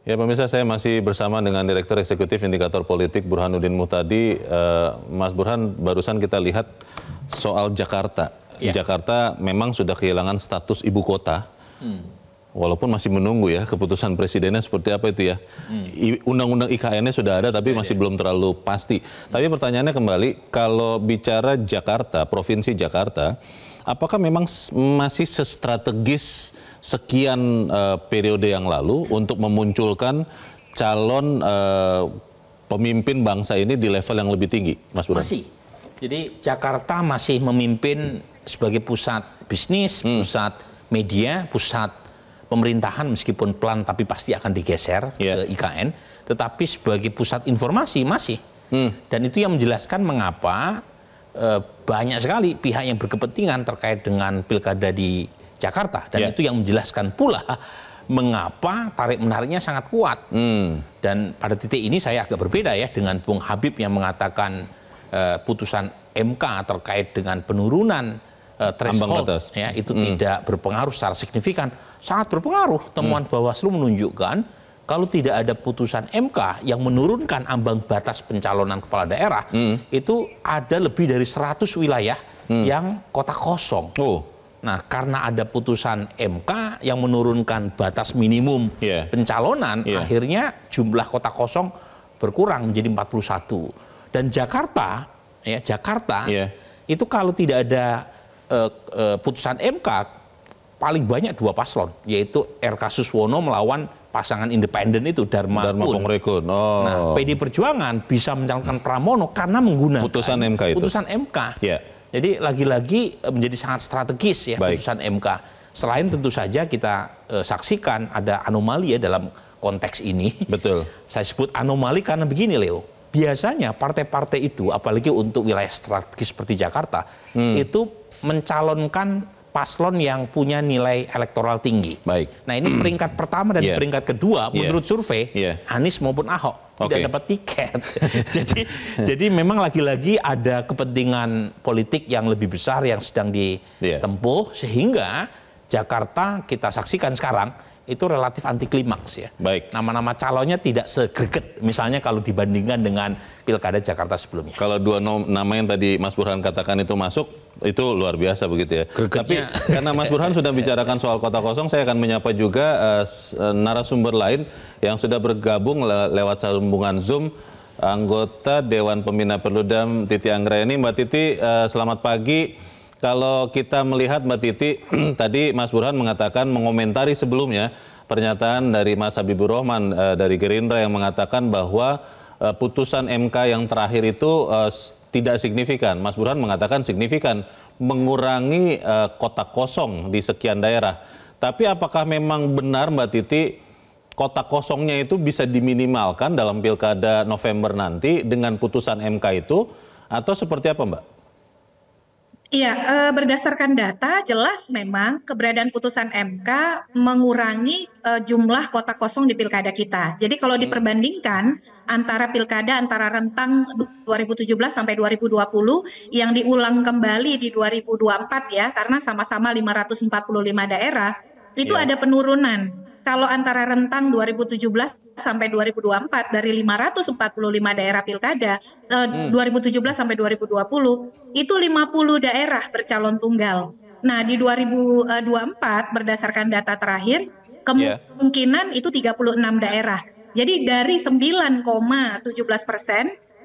Ya pemirsa, saya masih bersama dengan Direktur Eksekutif Indikator Politik Burhanuddin Muhtadi. Mas Burhan, barusan kita lihat soal Jakarta. Ya. Jakarta memang sudah kehilangan status ibu kota, walaupun masih menunggu ya keputusan presidennya seperti apa itu ya. Undang-undang IKN-nya sudah ada tapi masih belum terlalu pasti. Tapi pertanyaannya kembali, kalau bicara Jakarta, Provinsi Jakarta, apakah memang masih sestrategis sekian periode yang lalu untuk memunculkan calon pemimpin bangsa ini di level yang lebih tinggi, Mas Burhan? Masih. Jadi Jakarta masih memimpin sebagai pusat bisnis, pusat media, pusat pemerintahan meskipun pelan tapi pasti akan digeser ke IKN. Tetapi sebagai pusat informasi masih. Dan itu yang menjelaskan mengapa banyak sekali pihak yang berkepentingan terkait dengan pilkada di Jakarta, dan itu yang menjelaskan pula mengapa tarik-menariknya sangat kuat. Dan pada titik ini saya agak berbeda ya dengan Bung Habib yang mengatakan putusan MK terkait dengan penurunan threshold ya, itu tidak berpengaruh secara signifikan. Sangat berpengaruh. Temuan Bawaslu menunjukkan kalau tidak ada putusan MK yang menurunkan ambang batas pencalonan kepala daerah, itu ada lebih dari 100 wilayah yang kota kosong. Nah, karena ada putusan MK yang menurunkan batas minimum pencalonan, akhirnya jumlah kota kosong berkurang menjadi 41. Dan Jakarta, itu kalau tidak ada putusan MK, paling banyak 2 paslon, yaitu R.K. Suswono melawan pasangan independen itu, Dharma Pongrekun. Nah, PD Perjuangan bisa mencalonkan Pramono karena menggunakan putusan MK itu. Putusan MK. Jadi lagi-lagi menjadi sangat strategis ya putusan MK. Selain tentu saja kita saksikan ada anomali ya dalam konteks ini. Betul. Saya sebut anomali karena begini, Leo. Biasanya partai-partai itu, apalagi untuk wilayah strategis seperti Jakarta, itu mencalonkan paslon yang punya nilai elektoral tinggi. Nah, ini peringkat pertama dan peringkat kedua menurut survei Anies maupun Ahok tidak dapat tiket. jadi memang lagi-lagi ada kepentingan politik yang lebih besar yang sedang ditempuh, sehingga Jakarta kita saksikan sekarang itu relatif anti klimaks ya. Nama-nama calonnya tidak segreget misalnya kalau dibandingkan dengan pilkada Jakarta sebelumnya. Kalau 2 nama yang tadi Mas Burhan katakan itu masuk, itu luar biasa begitu ya. Tapi karena Mas Burhan sudah bicarakan soal kota kosong, saya akan menyapa juga narasumber lain yang sudah bergabung lewat sambungan Zoom, anggota Dewan Pembina Perludem Titi Anggraeni. Mbak Titi, selamat pagi. Kalau kita melihat Mbak Titi, tadi Mas Burhan mengatakan, mengomentari sebelumnya pernyataan dari Mas Habibur Rahman dari Gerindra yang mengatakan bahwa putusan MK yang terakhir itu tidak signifikan. Mas Burhan mengatakan signifikan, mengurangi kota kosong di sekian daerah. Tapi apakah memang benar Mbak Titi, kota kosongnya itu bisa diminimalkan dalam pilkada November nanti dengan putusan MK itu, atau seperti apa Mbak? Iya, berdasarkan data jelas memang keberadaan putusan MK mengurangi jumlah kota kosong di pilkada kita. Jadi kalau diperbandingkan antara pilkada antara rentang 2017 sampai 2020 yang diulang kembali di 2024 ya, karena sama-sama 545 daerah, itu ada penurunan. Kalau antara rentang 2017 sampai 2024 dari 545 daerah pilkada 2017 sampai 2020 itu 50 daerah bercalon tunggal. Nah, di 2024 berdasarkan data terakhir kemungkinan itu 36 daerah. Jadi dari 9,17%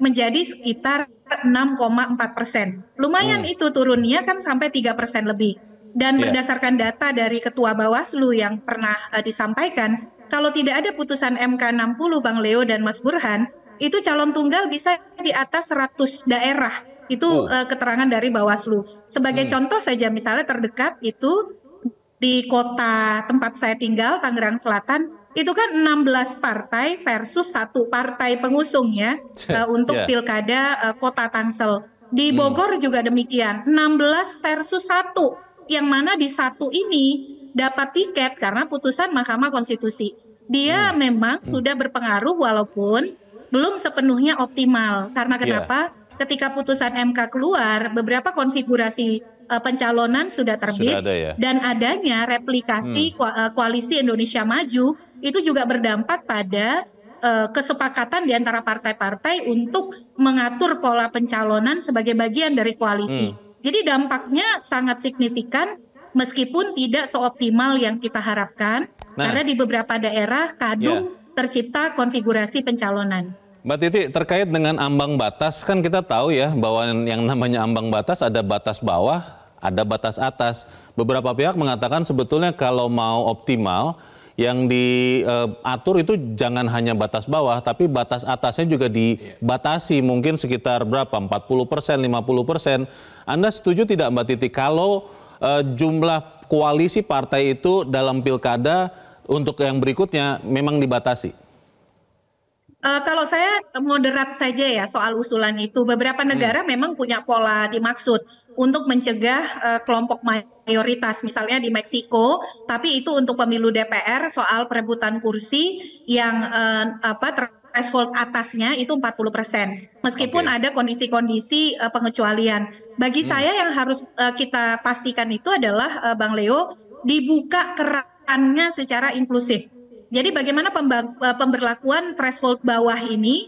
menjadi sekitar 6,4%. Lumayan itu turunnya kan sampai 3% lebih. Dan berdasarkan data dari Ketua Bawaslu yang pernah disampaikan, kalau tidak ada putusan MK 60 Bang Leo dan Mas Burhan, itu calon tunggal bisa di atas 100 daerah. Itu keterangan dari Bawaslu. Sebagai contoh saja misalnya terdekat itu di kota tempat saya tinggal, Tangerang Selatan, itu kan 16 partai versus 1 partai pengusung ya untuk pilkada kota Tangsel. Di Bogor juga demikian, 16 versus 1. Yang mana di 1 ini dapat tiket karena putusan Mahkamah Konstitusi. Dia memang sudah berpengaruh walaupun belum sepenuhnya optimal. Karena kenapa? Ketika putusan MK keluar, beberapa konfigurasi pencalonan sudah terbit, Sudah ada ya? dan adanya replikasi koalisi Indonesia Maju itu juga berdampak pada kesepakatan di antara partai-partai untuk mengatur pola pencalonan sebagai bagian dari koalisi. Jadi dampaknya sangat signifikan meskipun tidak seoptimal yang kita harapkan, karena di beberapa daerah kadung tercipta konfigurasi pencalonan. Mbak Titi, terkait dengan ambang batas, kan kita tahu ya bahwa yang namanya ambang batas ada batas bawah, ada batas atas. Beberapa pihak mengatakan sebetulnya kalau mau optimal, yang diatur itu jangan hanya batas bawah, tapi batas atasnya juga dibatasi, mungkin sekitar berapa, 40%, 50%. Anda setuju tidak Mbak Titi, kalau jumlah koalisi partai itu dalam pilkada untuk yang berikutnya memang dibatasi? Kalau saya moderat saja ya soal usulan itu. Beberapa negara memang punya pola dimaksud untuk mencegah kelompok mayoritas, misalnya di Meksiko, tapi itu untuk pemilu DPR soal perebutan kursi yang threshold atasnya itu 40%. Meskipun ada kondisi-kondisi pengecualian. Bagi saya yang harus kita pastikan itu adalah Bang Leo, dibuka kerannya secara inklusif. Jadi bagaimana pemberlakuan threshold bawah ini,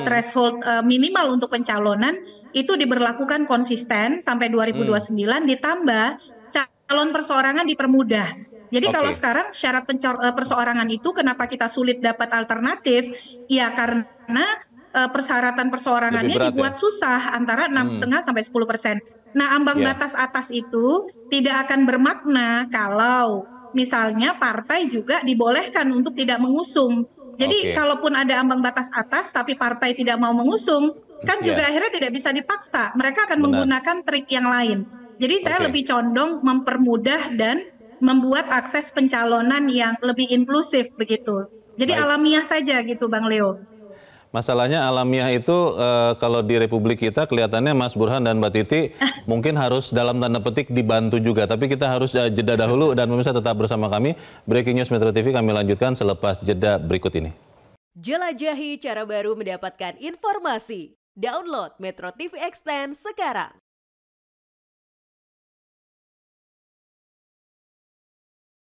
threshold minimal untuk pencalonan, itu diberlakukan konsisten sampai 2029, ditambah calon perseorangan dipermudah. Jadi kalau sekarang syarat perseorangan itu kenapa kita sulit dapat alternatif, ya karena persyaratan perseorangannya dibuat susah, antara 6,5 sampai 10%. Nah, ambang batas atas itu tidak akan bermakna kalau misalnya partai juga dibolehkan untuk tidak mengusung. Jadi kalaupun ada ambang batas atas tapi partai tidak mau mengusung, kan juga akhirnya tidak bisa dipaksa. Mereka akan menggunakan trik yang lain. Jadi saya lebih condong mempermudah dan membuat akses pencalonan yang lebih inklusif begitu. Jadi alamiah saja gitu Bang Leo. Masalahnya alamiah itu kalau di Republik kita kelihatannya Mas Burhan dan Mbak Titi mungkin harus dalam tanda petik dibantu juga. Tapi kita harus jeda dahulu dan pemirsa tetap bersama kami. Breaking News Metro TV kami lanjutkan selepas jeda berikut ini. Jelajahi cara baru mendapatkan informasi. Download Metro TV Extend sekarang.